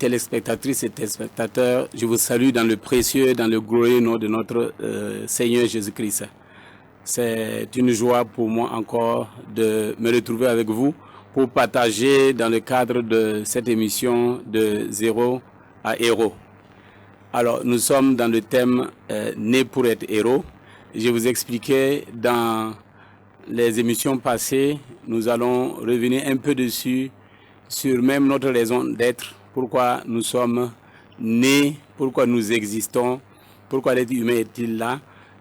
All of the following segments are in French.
téléspectatrices et téléspectateurs, je vous salue dans le précieux, dans le glorieux nom de notre Seigneur Jésus-Christ. C'est une joie pour moi encore de me retrouver avec vous pour partager dans le cadre de cette émission de Zéro à Héros. Alors, nous sommes dans le thème Né pour être héros. Je vous expliquais dans les émissions passées, nous allons revenir un peu dessus, sur même notre raison d'être, pourquoi nous sommes nés, pourquoi nous existons, pourquoi l'être humain est-il là.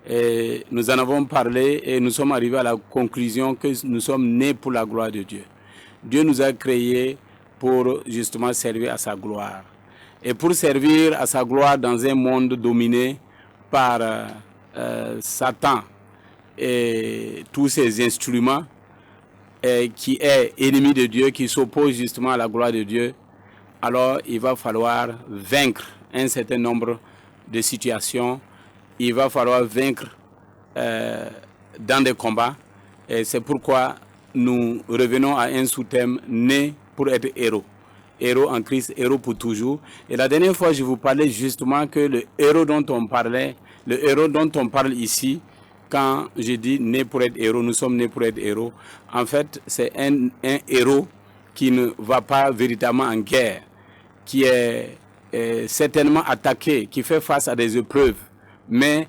Et nous en avons parlé et nous sommes arrivés à la conclusion que nous sommes nés pour la gloire de Dieu. Dieu nous a créés pour justement servir à sa gloire. Et pour servir à sa gloire dans un monde dominé par Satan et tous ses instruments, qui est ennemi de Dieu, qui s'oppose justement à la gloire de Dieu, alors il va falloir vaincre un certain nombre de situations. Il va falloir vaincre dans des combats. Et c'est pourquoi nous revenons à un sous-thème né pour être héros. Héros en Christ, héros pour toujours. Et la dernière fois, je vous parlais justement que le héros dont on parlait, le héros dont on parle ici, quand je dis né pour être héros, nous sommes nés pour être héros. En fait, c'est un héros qui ne va pas véritablement en guerre, qui est certainement attaqué, qui fait face à des épreuves, mais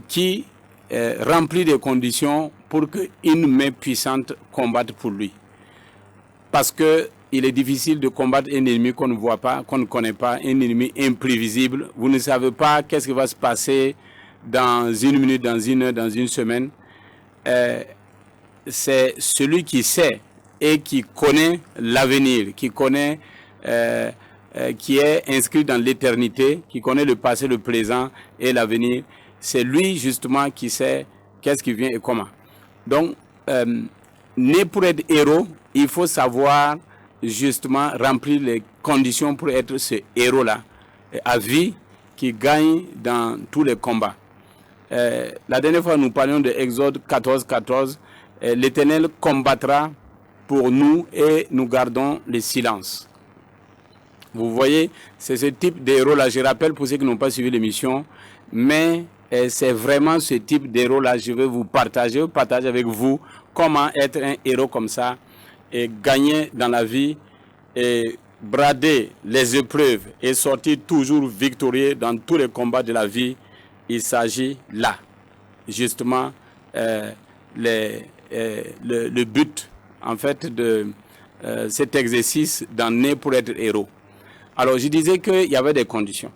qui remplit des conditions pour qu'une main puissante combatte pour lui. Parce qu'il est difficile de combattre un ennemi qu'on ne voit pas, qu'on ne connaît pas, un ennemi imprévisible. Vous ne savez pas qu'est-ce qui va se passer dans une minute, dans une heure, dans une semaine. C'est celui qui sait et qui connaît l'avenir, qui connaît, qui est inscrit dans l'éternité, qui connaît le passé, le présent et l'avenir. C'est lui justement qui sait qu'est-ce qui vient et comment. Donc, né pour être héros, il faut savoir justement remplir les conditions pour être ce héros-là, à vie, qui gagne dans tous les combats. La dernière fois, nous parlions de Exode 14. L'Éternel combattra pour nous et nous gardons le silence. Vous voyez, c'est ce type d'héros-là. Je rappelle pour ceux qui n'ont pas suivi l'émission, mais c'est vraiment ce type d'héros-là. Je vais vous partager avec vous comment être un héros comme ça et gagner dans la vie et brader les épreuves et sortir toujours victorieux dans tous les combats de la vie. Il s'agit là, justement, le but, en fait, de cet exercice d'en né pour être héros. Alors, je disais qu'il y avait des conditions.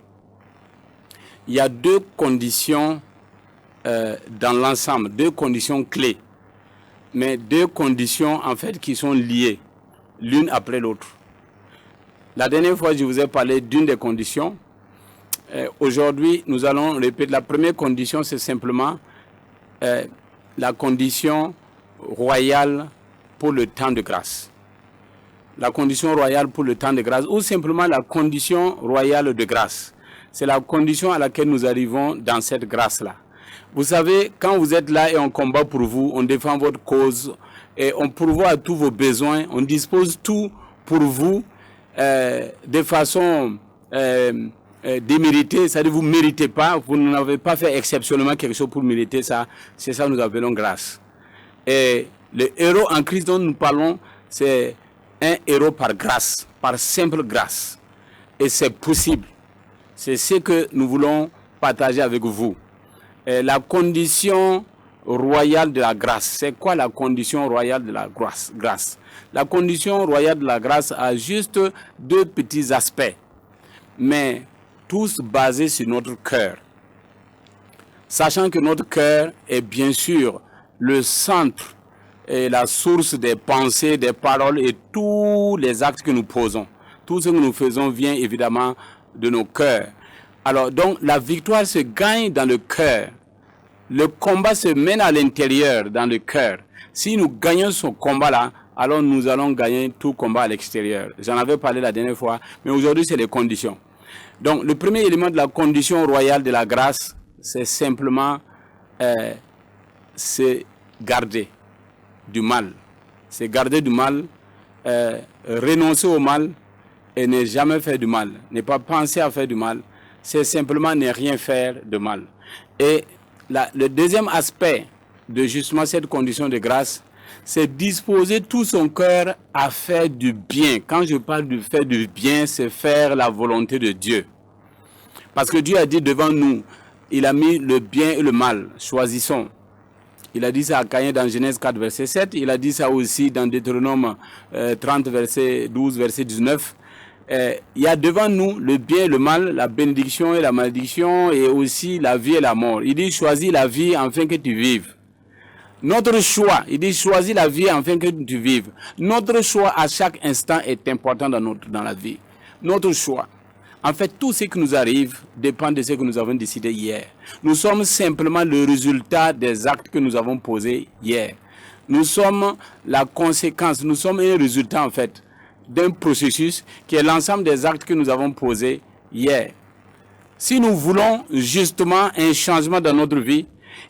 Il y a deux conditions dans l'ensemble, deux conditions clés, mais deux conditions, en fait, qui sont liées, l'une après l'autre. La dernière fois, je vous ai parlé d'une des conditions. Aujourd'hui, nous allons répéter. La première condition, c'est simplement la condition royale pour le temps de grâce. La condition royale pour le temps de grâce, ou simplement la condition royale de grâce. C'est la condition à laquelle nous arrivons dans cette grâce-là. Vous savez, quand vous êtes là et on combat pour vous, on défend votre cause, et on pourvoit à tous vos besoins, on dispose tout pour vous de façon déméritée, c'est-à-dire vous ne méritez pas, vous n'avez pas fait exceptionnellement quelque chose pour mériter ça, c'est ça que nous appelons grâce. Et le héros en Christ dont nous parlons, c'est un héros par grâce, par simple grâce. Et c'est possible. C'est ce que nous voulons partager avec vous. Et la condition royale de la grâce. C'est quoi la condition royale de la grâce? La condition royale de la grâce a juste deux petits aspects, mais tous basés sur notre cœur. Sachant que notre cœur est bien sûr le centre et la source des pensées, des paroles et tous les actes que nous posons. Tout ce que nous faisons vient évidemment de nos cœurs. Alors donc la victoire se gagne dans le cœur. Le combat se mène à l'intérieur, dans le cœur. Si nous gagnons ce combat-là, alors nous allons gagner tout combat à l'extérieur. J'en avais parlé la dernière fois, mais aujourd'hui c'est les conditions. Donc le premier élément de la condition royale de la grâce, c'est simplement se garder du mal. C'est garder du mal, renoncer au mal et ne jamais faire du mal, ne pas penser à faire du mal, c'est simplement ne rien faire de mal. Et le deuxième aspect de justement cette condition de grâce, c'est disposer tout son cœur à faire du bien. Quand je parle de faire du bien, c'est faire la volonté de Dieu. Parce que Dieu a dit devant nous, il a mis le bien et le mal, choisissons. Il a dit ça à Caïn dans Genèse 4, verset 7. Il a dit ça aussi dans Deutéronome 30, verset 12, verset 19. Il y a devant nous le bien et le mal, la bénédiction et la malédiction, et aussi la vie et la mort. Il dit, choisis la vie afin que tu vives. Notre choix, il dit, choisis la vie afin que tu vives. Notre choix à chaque instant est important dans la vie. Notre choix. En fait, tout ce qui nous arrive dépend de ce que nous avons décidé hier. Nous sommes simplement le résultat des actes que nous avons posés hier. Nous sommes la conséquence, nous sommes un résultat en fait d'un processus qui est l'ensemble des actes que nous avons posés hier. Si nous voulons justement un changement dans notre vie,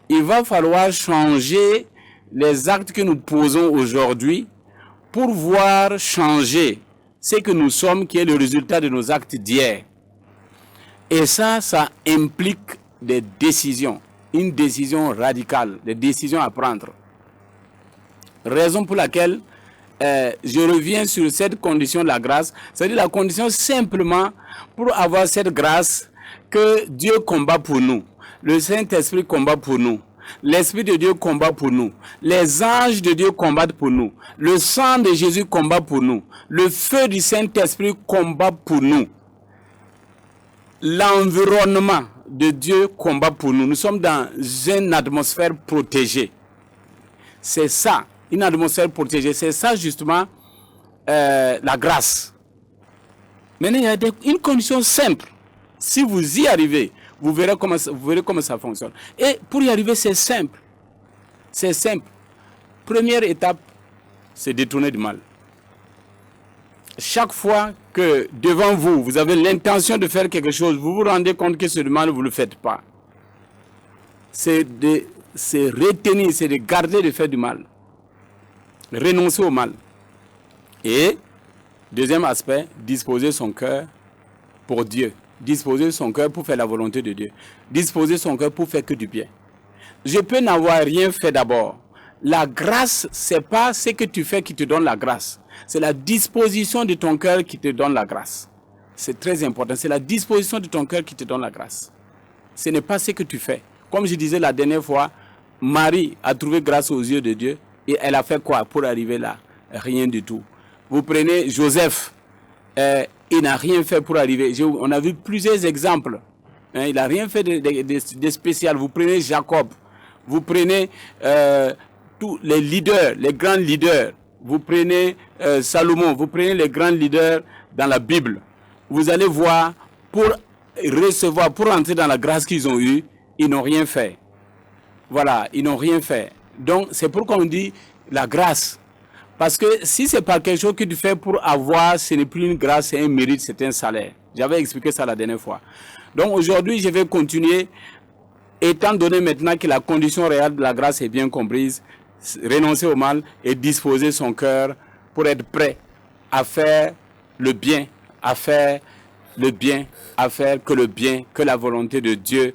il va falloir changer les actes que nous posons aujourd'hui pour voir changer ce que nous sommes, qui est le résultat de nos actes d'hier. Et ça implique des décisions, une décision radicale, des décisions à prendre. Raison pour laquelle je reviens sur cette condition de la grâce, c'est-à-dire la condition simplement pour avoir cette grâce que Dieu combat pour nous, le Saint-Esprit combat pour nous, l'Esprit de Dieu combat pour nous, les anges de Dieu combattent pour nous, le sang de Jésus combat pour nous, le feu du Saint-Esprit combat pour nous, l'environnement de Dieu combat pour nous. Nous sommes dans une atmosphère protégée. C'est ça, une atmosphère protégée. C'est ça justement la grâce. Maintenant, il y a une condition simple. Si vous y arrivez, vous verrez comment ça fonctionne. Et pour y arriver, c'est simple. C'est simple. Première étape, c'est détourner du mal. Chaque fois que devant vous, vous avez l'intention de faire quelque chose, vous vous rendez compte que c'est du mal, vous ne le faites pas. C'est retenir, c'est de garder de faire du mal. Renoncer au mal. Et, deuxième aspect, disposer son cœur pour Dieu. Disposer son cœur pour faire la volonté de Dieu. Disposer son cœur pour faire que du bien. Je peux n'avoir rien fait d'abord. La grâce, c'est pas ce que tu fais qui te donne la grâce. C'est la disposition de ton cœur qui te donne la grâce. C'est très important. C'est la disposition de ton cœur qui te donne la grâce. Ce n'est pas ce que tu fais. Comme je disais la dernière fois, Marie a trouvé grâce aux yeux de Dieu et elle a fait quoi pour arriver là? Rien du tout. Vous prenez Joseph, il n'a rien fait pour arriver. On a vu plusieurs exemples. Il n'a rien fait de spécial. Vous prenez Jacob, vous prenez tous les leaders, les grands leaders. Vous prenez Salomon, vous prenez les grands leaders dans la Bible. Vous allez voir, pour recevoir, pour entrer dans la grâce qu'ils ont eue, ils n'ont rien fait. Voilà, ils n'ont rien fait. Donc, c'est pourquoi on dit la grâce. Parce que si ce n'est pas quelque chose que tu fais pour avoir, ce n'est plus une grâce, c'est un mérite, c'est un salaire. J'avais expliqué ça la dernière fois. Donc, aujourd'hui, je vais continuer, étant donné maintenant que la condition réelle de la grâce est bien comprise, renoncer au mal et disposer son cœur pour être prêt à faire le bien, à faire le bien, à faire que le bien, que la volonté de Dieu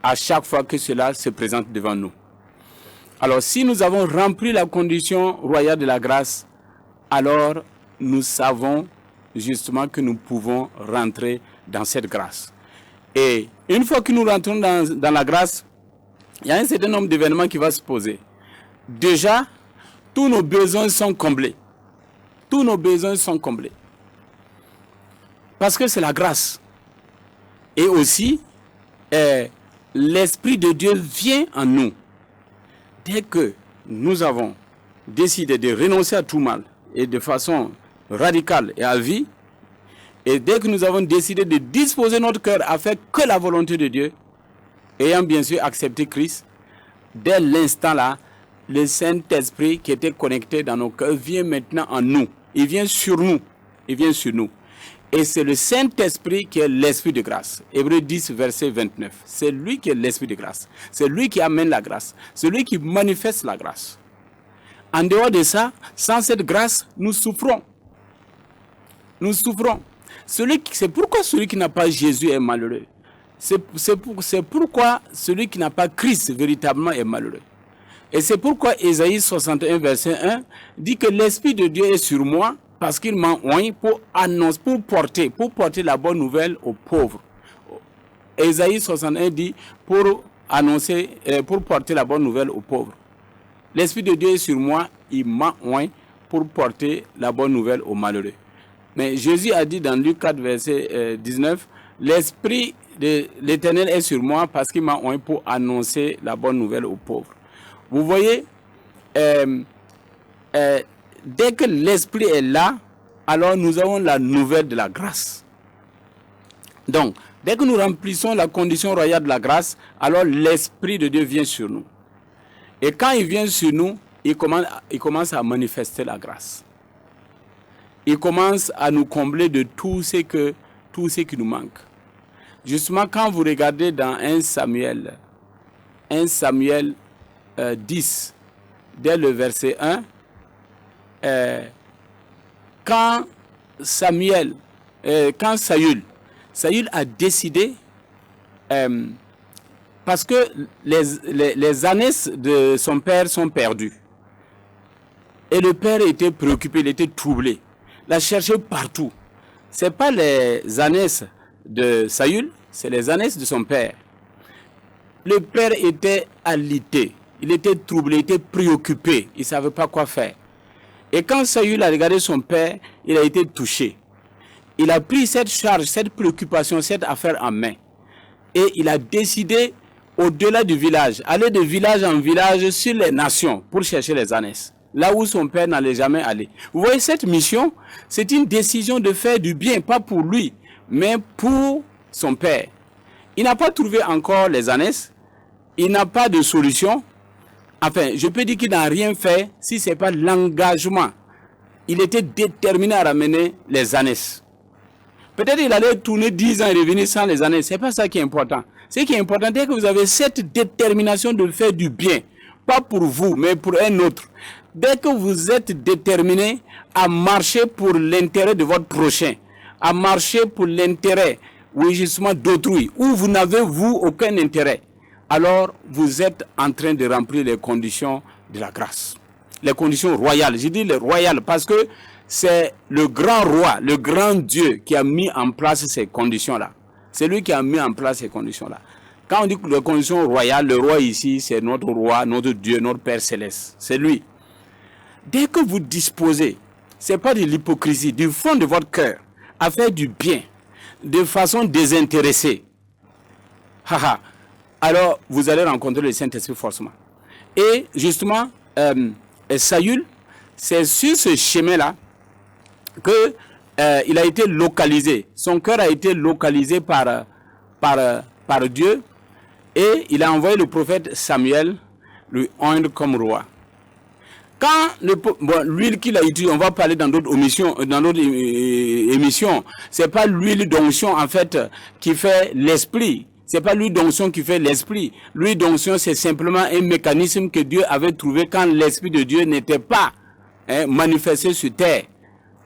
à chaque fois que cela se présente devant nous. Alors, si nous avons rempli la condition royale de la grâce, alors nous savons justement que nous pouvons rentrer dans cette grâce. Et une fois que nous rentrons dans la grâce, il y a un certain nombre d'événements qui vont se poser. Déjà, tous nos besoins sont comblés. Tous nos besoins sont comblés. Parce que c'est la grâce. Et aussi, l'Esprit de Dieu vient en nous. Dès que nous avons décidé de renoncer à tout mal, et de façon radicale et à vie, et dès que nous avons décidé de disposer notre cœur à faire que la volonté de Dieu, ayant bien sûr accepté Christ, dès l'instant là, le Saint-Esprit qui était connecté dans nos cœurs vient maintenant en nous. Il vient sur nous. Il vient sur nous. Et c'est le Saint-Esprit qui est l'Esprit de grâce. Hébreux 10, verset 29. C'est lui qui est l'Esprit de grâce. C'est lui qui amène la grâce. C'est lui qui manifeste la grâce. En dehors de ça, sans cette grâce, nous souffrons. Nous souffrons. C'est pourquoi celui qui n'a pas Jésus est malheureux. C'est pourquoi celui qui n'a pas Christ véritablement est malheureux. Et c'est pourquoi Ésaïe 61, verset 1 dit que l'Esprit de Dieu est sur moi parce qu'il m'a oint pour annoncer, pour porter la bonne nouvelle aux pauvres. Ésaïe 61 dit pour annoncer, pour porter la bonne nouvelle aux pauvres. L'Esprit de Dieu est sur moi, il m'a oint pour porter la bonne nouvelle aux malheureux. Mais Jésus a dit dans Luc 4, verset 19, l'Esprit de l'Éternel est sur moi parce qu'il m'a oint pour annoncer la bonne nouvelle aux pauvres. Vous voyez, dès que l'Esprit est là, alors nous avons la nouvelle de la grâce. Donc, dès que nous remplissons la condition royale de la grâce, alors l'Esprit de Dieu vient sur nous. Et quand il vient sur nous, il commence à manifester la grâce. Il commence à nous combler de tout ce qui nous manque. Justement, quand vous regardez dans 1 Samuel 10, dès le verset 1, quand Saül a décidé, parce que les ânesses de son père sont perdues, et le père était préoccupé, il était troublé, il a cherché partout. Ce n'est pas les ânesses de Saül, c'est les ânesses de son père. Le père était alité, il était troublé, il était préoccupé, il ne savait pas quoi faire. Et quand Saül a regardé son père, il a été touché. Il a pris cette charge, cette préoccupation, cette affaire en main. Et il a décidé, au-delà du village, aller de village en village sur les nations pour chercher les ânesses. Là où son père n'allait jamais aller. Vous voyez, cette mission, c'est une décision de faire du bien, pas pour lui, mais pour son père. Il n'a pas trouvé encore les ânesses, il n'a pas de solution. Enfin, je peux dire qu'il n'a rien fait si ce n'est pas l'engagement. Il était déterminé à ramener les ânesses. Peut-être qu'il allait tourner 10 ans et revenir sans les ânesses. Ce n'est pas ça qui est important. Ce qui est important, c'est que vous avez cette détermination de faire du bien. Pas pour vous, mais pour un autre. Dès que vous êtes déterminé à marcher pour l'intérêt de votre prochain, à marcher pour l'intérêt, oui, justement, d'autrui, où vous n'avez, vous, aucun intérêt, alors vous êtes en train de remplir les conditions de la grâce. Les conditions royales. Je dis les royales parce que c'est le grand roi, le grand Dieu qui a mis en place ces conditions-là. C'est lui qui a mis en place ces conditions-là. Quand on dit que les conditions royales, le roi ici, c'est notre roi, notre Dieu, notre Père céleste. C'est lui. Dès que vous disposez, ce n'est pas de l'hypocrisie, du fond de votre cœur, à faire du bien, de façon désintéressée, alors vous allez rencontrer le Saint-Esprit forcément. Et justement, Saül, c'est sur ce chemin-là que il a été localisé. Son cœur a été localisé par Dieu, et il a envoyé le prophète Samuel lui oindre comme roi. Quand l'huile qu'il a utilisée, on va parler dans d'autres émissions, c'est pas l'huile d'onction en fait qui fait l'esprit. C'est pas l'huile d'onction qui fait l'esprit. L'huile d'onction, c'est simplement un mécanisme que Dieu avait trouvé quand l'Esprit de Dieu n'était pas manifesté sur terre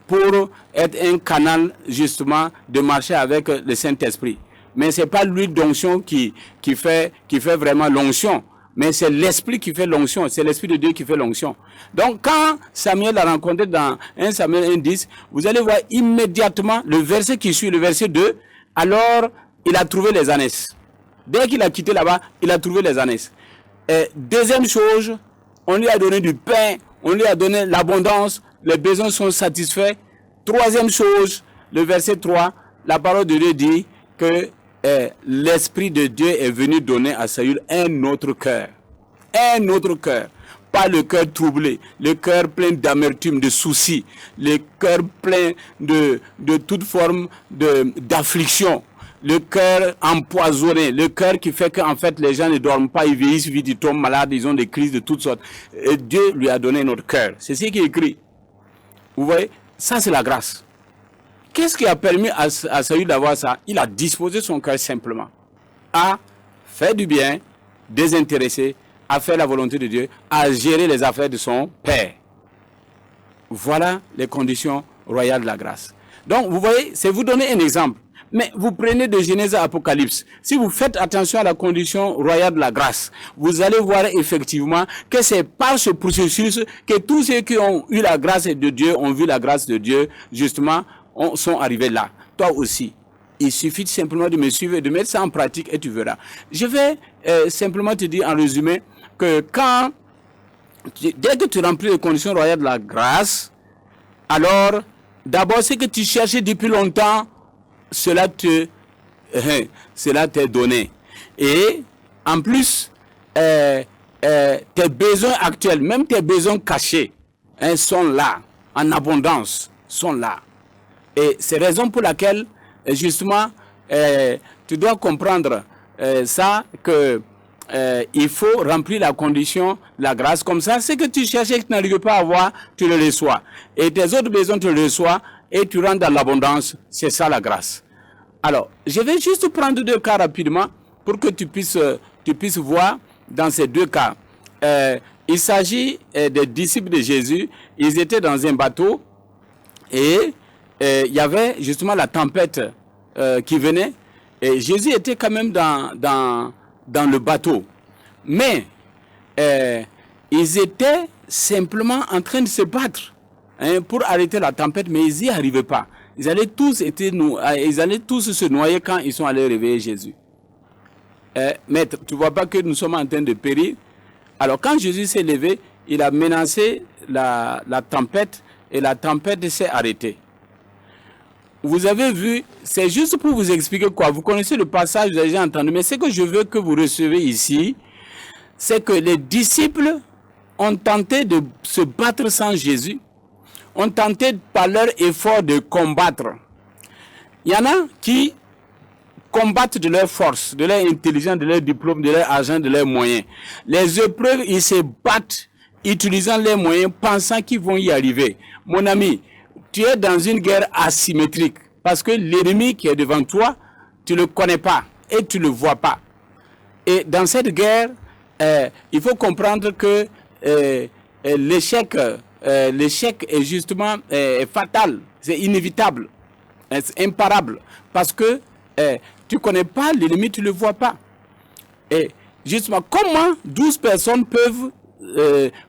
pour être un canal justement de marcher avec le Saint-Esprit. Mais c'est pas l'huile d'onction qui fait vraiment l'onction. Mais c'est l'Esprit qui fait l'onction, c'est l'Esprit de Dieu qui fait l'onction. Donc quand Samuel l'a rencontré dans 1 Samuel 1,10, vous allez voir immédiatement le verset qui suit, le verset 2, alors il a trouvé les ânesses. Dès qu'il a quitté là-bas, il a trouvé les ânesses. Deuxième chose, on lui a donné du pain, on lui a donné l'abondance, les besoins sont satisfaits. Troisième chose, le verset 3, la parole de Dieu dit que l'Esprit de Dieu est venu donner à Saül un autre cœur. Un autre cœur. Pas le cœur troublé, le cœur plein d'amertume, de soucis, le cœur plein de toute forme d'affliction, le cœur empoisonné, le cœur qui fait qu'en fait les gens ne dorment pas, ils vieillissent vite, ils tombent malades, ils ont des crises de toutes sortes. Et Dieu lui a donné notre cœur. C'est ce qui est écrit. Vous voyez, ça c'est la grâce. Qu'est-ce qui a permis à Saül d'avoir ça? Il a disposé son cœur simplement à faire du bien, désintéressé, à faire la volonté de Dieu, à gérer les affaires de son Père. Voilà les conditions royales de la grâce. Donc, vous voyez, c'est vous donner un exemple. Mais vous prenez de Genèse à Apocalypse. Si vous faites attention à la condition royale de la grâce, vous allez voir effectivement que c'est par ce processus que tous ceux qui ont eu la grâce de Dieu, ont vu la grâce de Dieu, justement, sont arrivés là. Toi aussi. Il suffit simplement de me suivre et de mettre ça en pratique et tu verras. Je vais simplement te dire en résumé que dès que tu remplis les conditions royales de la grâce, alors, d'abord, ce que tu cherchais depuis longtemps, cela t'est donné. Et en plus, tes besoins actuels, même tes besoins cachés, sont là, en abondance, sont là. Et c'est la raison pour laquelle, justement, tu dois comprendre ça, que il faut remplir la condition de la grâce. Comme ça, ce que tu cherchais et que tu n'arrives pas à avoir, tu le reçois. Et tes autres besoins, tu le reçois et tu rentres dans l'abondance. C'est ça la grâce. Alors, je vais juste prendre 2 cas rapidement pour que tu puisses voir dans ces 2 cas. Il s'agit des disciples de Jésus. Ils étaient dans un bateau et il y avait justement la tempête qui venait. Et Jésus était quand même dans le bateau. Mais ils étaient simplement en train de se battre pour arrêter la tempête, mais ils n'y arrivaient pas. Ils allaient tous se noyer quand ils sont allés réveiller Jésus. Maître, tu ne vois pas que nous sommes en train de périr? Alors quand Jésus s'est levé, il a menacé la tempête et la tempête s'est arrêtée. Vous avez vu, c'est juste pour vous expliquer quoi. Vous connaissez le passage, vous avez déjà entendu, mais ce que je veux que vous recevez ici, c'est que les disciples ont tenté de se battre sans Jésus, ont tenté par leur effort de combattre. Il y en a qui combattent de leur force, de leur intelligence, de leur diplôme, de leur argent, de leurs moyens. Les épreuves, ils se battent utilisant leurs moyens, pensant qu'ils vont y arriver. Mon ami, tu es dans une guerre asymétrique parce que l'ennemi qui est devant toi, tu ne le connais pas et tu ne le vois pas. Et dans cette guerre, il faut comprendre que l'échec est justement fatal, c'est inévitable, c'est imparable parce que tu ne connais pas l'ennemi, tu ne le vois pas. Et justement, comment 12 personnes peuvent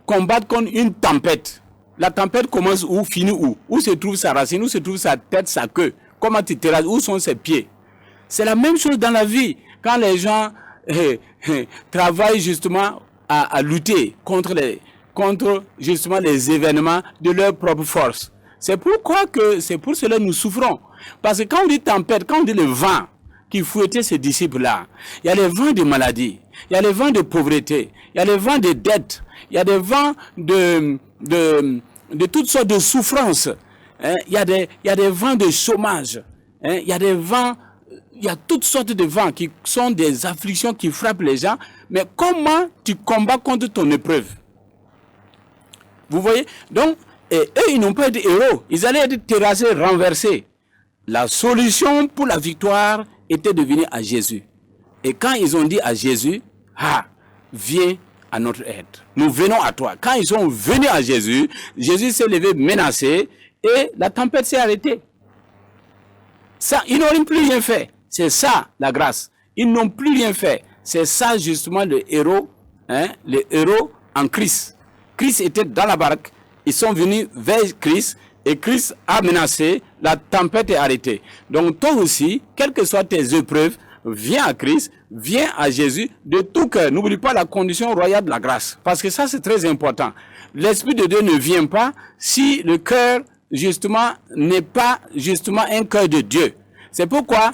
combattre contre une tempête? La tempête commence où, finit où? Où se trouve sa racine? Où se trouve sa tête, sa queue? Comment tu terrasses? Où sont ses pieds? C'est la même chose dans la vie. Quand les gens travaillent justement à lutter contre justement les événements de leur propre force. C'est pour cela que nous souffrons. Parce que quand on dit tempête, quand on dit le vent qui fouettait ces disciples-là, il y a les vents de maladie, il y a les vents de pauvreté, il y a les vents de dette, il y a des vents de toutes sortes de souffrances. Il y a des vents de chômage. Il y a toutes sortes de vents qui sont des afflictions qui frappent les gens. Mais comment tu combats contre ton épreuve? Vous voyez? Donc, eux, ils n'ont pas été héros. Ils allaient être terrassés, renversés. La solution pour la victoire était de venir à Jésus. Et quand ils ont dit à Jésus, viens à notre aide. Nous venons à toi. Quand ils sont venus à Jésus, Jésus s'est levé menacé et la tempête s'est arrêtée. Ça, ils n'ont plus rien fait. C'est ça la grâce. Ils n'ont plus rien fait. C'est ça justement le héros en Christ. Christ était dans la barque. Ils sont venus vers Christ et Christ a menacé. La tempête est arrêtée. Donc toi aussi, quelles que soient tes épreuves, viens à Christ, viens à Jésus de tout cœur. N'oublie pas la condition royale de la grâce. Parce que ça, c'est très important. L'Esprit de Dieu ne vient pas si le cœur, justement, n'est pas, justement, un cœur de Dieu. C'est pourquoi,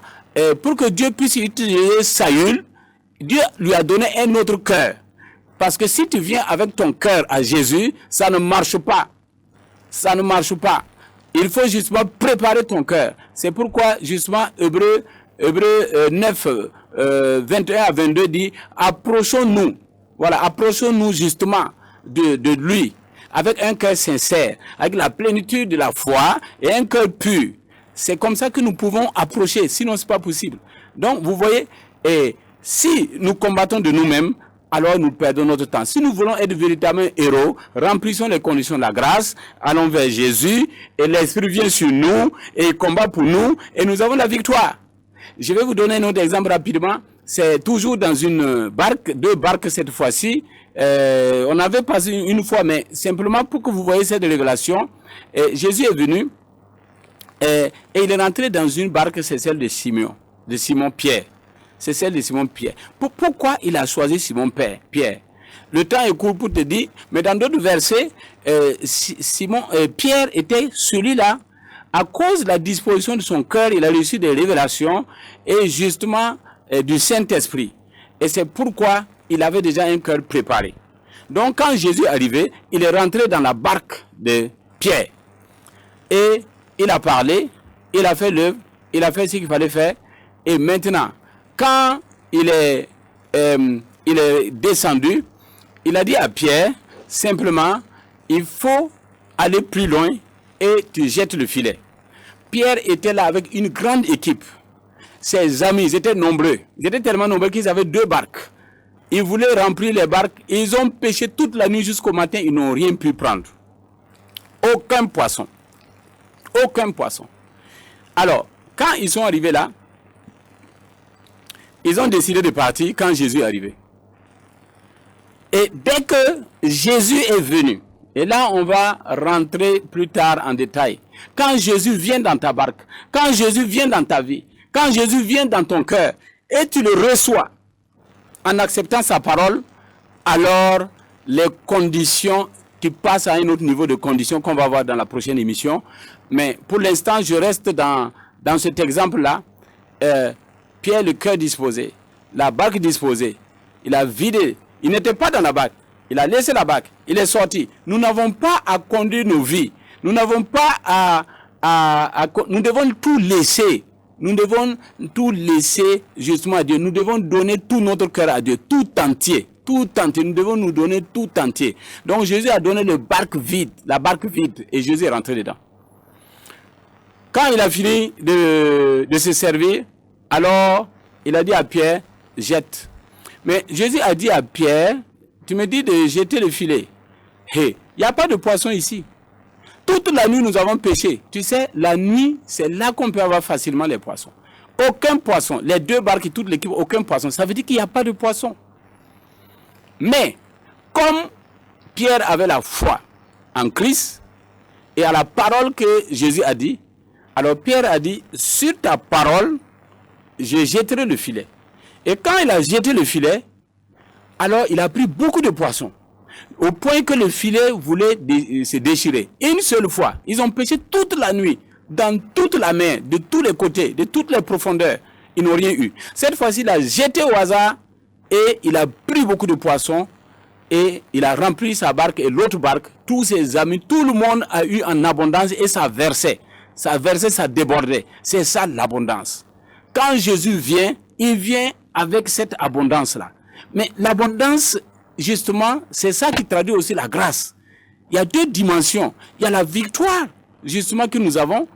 pour que Dieu puisse utiliser Saül, Dieu lui a donné un autre cœur. Parce que si tu viens avec ton cœur à Jésus, ça ne marche pas. Ça ne marche pas. Il faut justement préparer ton cœur. C'est pourquoi, justement, Hébreux 9, 21 à 22 dit, approchons-nous. Voilà, approchons-nous justement de lui, avec un cœur sincère, avec la plénitude de la foi et un cœur pur. C'est comme ça que nous pouvons approcher, sinon c'est pas possible. Donc, vous voyez, et si nous combattons de nous-mêmes, alors nous perdons notre temps. Si nous voulons être véritablement héros, remplissons les conditions de la grâce, allons vers Jésus, et l'Esprit vient sur nous, et il combat pour nous, et nous avons la victoire. Je vais vous donner un autre exemple rapidement. C'est toujours dans une barque, 2 barques cette fois-ci. On avait passé une fois, mais simplement pour que vous voyez cette révélation, Jésus est venu, et il est rentré dans une barque, c'est celle de Simon Pierre. C'est celle de Simon Pierre. Pourquoi il a choisi Simon Pierre? Le temps est court pour te dire, mais dans d'autres versets, Pierre était celui-là, à cause de la disposition de son cœur, il a reçu des révélations et justement du Saint-Esprit. Et c'est pourquoi il avait déjà un cœur préparé. Donc quand Jésus est arrivé, il est rentré dans la barque de Pierre. Et il a parlé, il a fait l'œuvre, il a fait ce qu'il fallait faire. Et maintenant, quand il est descendu, il a dit à Pierre, simplement, il faut aller plus loin et tu jettes le filet. Pierre était là avec une grande équipe. Ses amis, ils étaient nombreux. Ils étaient tellement nombreux qu'ils avaient 2 barques. Ils voulaient remplir les barques. Ils ont pêché toute la nuit jusqu'au matin. Ils n'ont rien pu prendre. Aucun poisson. Aucun poisson. Alors, quand ils sont arrivés là, ils ont décidé de partir quand Jésus est arrivé. Et dès que Jésus est venu, et là on va rentrer plus tard en détail, quand Jésus vient dans ta barque, quand Jésus vient dans ta vie, quand Jésus vient dans ton cœur, et tu le reçois en acceptant sa parole, alors les conditions, tu passes à un autre niveau de conditions qu'on va voir dans la prochaine émission. Mais pour l'instant, je reste dans cet exemple-là. Pierre, le cœur disposé, la barque disposée, il a vidé, il n'était pas dans la barque, il a laissé la barque, il est sorti. Nous n'avons pas à conduire nos vies, nous n'avons pas nous devons tout laisser, nous devons tout laisser justement à Dieu, nous devons donner tout notre cœur à Dieu, tout entier, nous devons nous donner tout entier. Donc Jésus a donné la barque vide, et Jésus est rentré dedans. Quand il a fini de se servir, alors, il a dit à Pierre, jette. Mais Jésus a dit à Pierre, tu me dis de jeter le filet. Hey, il n'y a pas de poisson ici. Toute la nuit, nous avons pêché. Tu sais, la nuit, c'est là qu'on peut avoir facilement les poissons. Aucun poisson. Les 2 barques et toute l'équipe, aucun poisson. Ça veut dire qu'il n'y a pas de poisson. Mais, comme Pierre avait la foi en Christ et à la parole que Jésus a dit, alors Pierre a dit, sur ta parole, je jetterai le filet. Et quand il a jeté le filet, alors il a pris beaucoup de poissons. Au point que le filet voulait se déchirer. Une seule fois, ils ont pêché toute la nuit, dans toute la mer, de tous les côtés, de toutes les profondeurs. Ils n'ont rien eu. Cette fois-ci, il a jeté au hasard et il a pris beaucoup de poissons. Et il a rempli sa barque et l'autre barque, tous ses amis, tout le monde a eu en abondance et ça versait. Ça versait, ça débordait. C'est ça l'abondance. Quand Jésus vient, il vient avec cette abondance-là. Mais l'abondance, justement, c'est ça qui traduit aussi la grâce. Il y a 2 dimensions. Il y a la victoire, justement, que nous avons.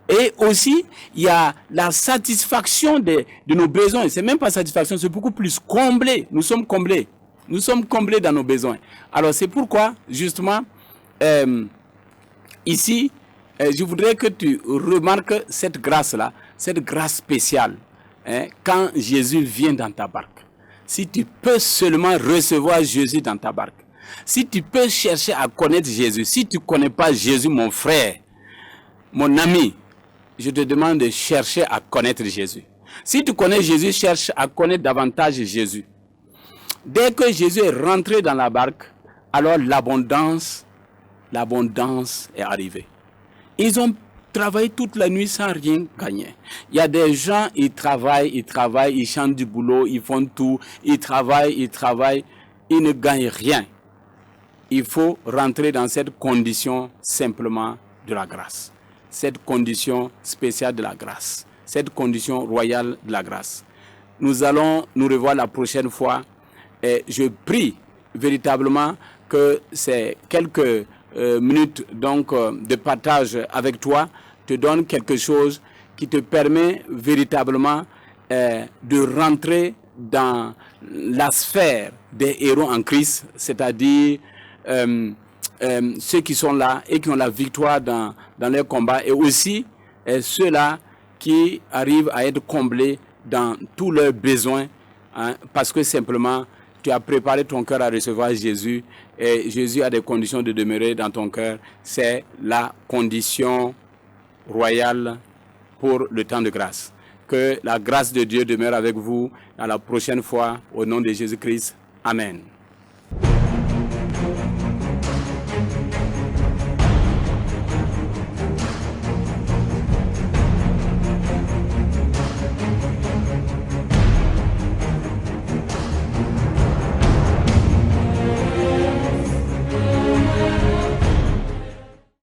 Et aussi, il y a la satisfaction de nos besoins. C'est même pas satisfaction, c'est beaucoup plus comblé. Nous sommes comblés. Nous sommes comblés dans nos besoins. Alors, c'est pourquoi, justement, ici, je voudrais que tu remarques cette grâce-là, cette grâce spéciale, hein, quand Jésus vient dans ta barque. Si tu peux seulement recevoir Jésus dans ta barque, si tu peux chercher à connaître Jésus, si tu ne connais pas Jésus, mon frère, mon ami, je te demande de chercher à connaître Jésus. Si tu connais Jésus, cherche à connaître davantage Jésus. Dès que Jésus est rentré dans la barque, alors l'abondance est arrivée. Ils ont travaillé toute la nuit sans rien gagner. Il y a des gens, ils travaillent, ils chantent du boulot, ils font tout, ils travaillent, ils ne gagnent rien. Il faut rentrer dans cette condition simplement de la grâce. Cette condition spéciale de la grâce. Cette condition royale de la grâce. Nous allons nous revoir la prochaine fois. Et je prie véritablement que ces quelques minutes donc, de partage avec toi te donnent quelque chose qui te permet véritablement de rentrer dans la sphère des héros en Christ, c'est-à-dire ceux qui sont là et qui ont la victoire dans leur combat, et aussi ceux-là qui arrivent à être comblés dans tous leurs besoins, hein, parce que simplement tu as préparé ton cœur à recevoir Jésus, et Jésus a des conditions de demeurer dans ton cœur. C'est la condition royale pour le temps de grâce. Que la grâce de Dieu demeure avec vous à la prochaine fois, au nom de Jésus-Christ. Amen.